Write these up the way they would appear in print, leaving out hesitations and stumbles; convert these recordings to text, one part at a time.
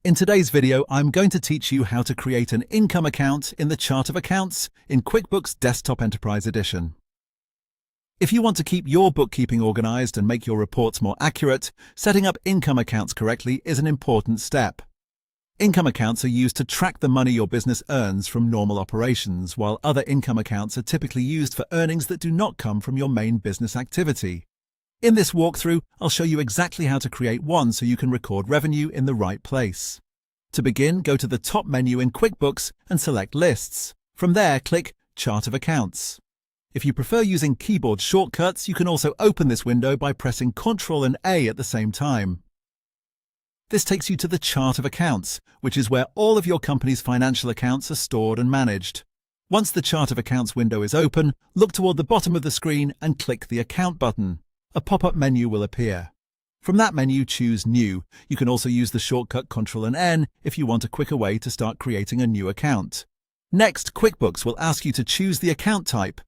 In today's video, I'm going to teach you how to create an income account in the Chart of Accounts in QuickBooks Desktop Enterprise Edition. If you want to keep your bookkeeping organized and make your reports more accurate, setting up income accounts correctly is an important step. Income accounts are used to track the money your business earns from normal operations, while other income accounts are typically used for earnings that do not come from your main business activity. In this walkthrough, I'll show you exactly how to create one so you can record revenue in the right place. To begin, go to the top menu in QuickBooks and select Lists. From there, click Chart of Accounts. If you prefer using keyboard shortcuts, you can also open this window by pressing Ctrl and A at the same time. This takes you to the Chart of Accounts, which is where all of your company's financial accounts are stored and managed. Once the Chart of Accounts window is open, look toward the bottom of the screen and click the Account button. A pop-up menu will appear. From that menu, choose New. You can also use the shortcut Ctrl and N if you want a quicker way to start creating a new account. Next, QuickBooks will ask you to choose the account type.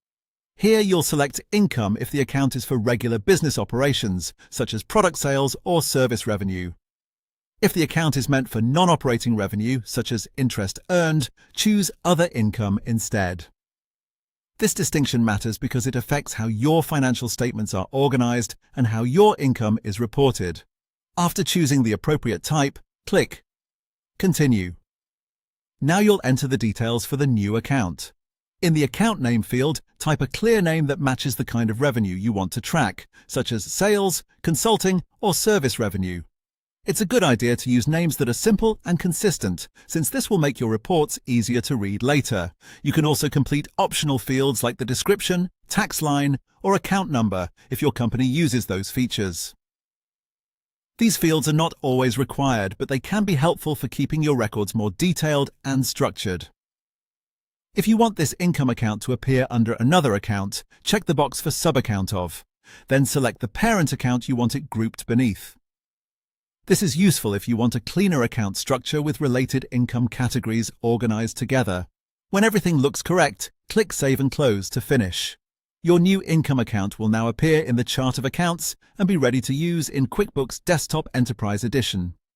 Here you'll select Income if the account is for regular business operations, such as product sales or service revenue. If the account is meant for non-operating revenue, such as interest earned, choose Other Income instead. This distinction matters because it affects how your financial statements are organized and how your income is reported. After choosing the appropriate type, click Continue. Now you'll enter the details for the new account. In the Account Name field, type a clear name that matches the kind of revenue you want to track, such as sales, consulting, or service revenue. It's a good idea to use names that are simple and consistent, since this will make your reports easier to read later. You can also complete optional fields like the description, tax line, or account number if your company uses those features. These fields are not always required, but they can be helpful for keeping your records more detailed and structured. If you want this income account to appear under another account, check the box for Sub-Account of. Then select the parent account you want it grouped beneath. This is useful if you want a cleaner account structure with related income categories organized together. When everything looks correct, click Save and Close to finish. Your new income account will now appear in the Chart of Accounts and be ready to use in QuickBooks Desktop Enterprise Edition.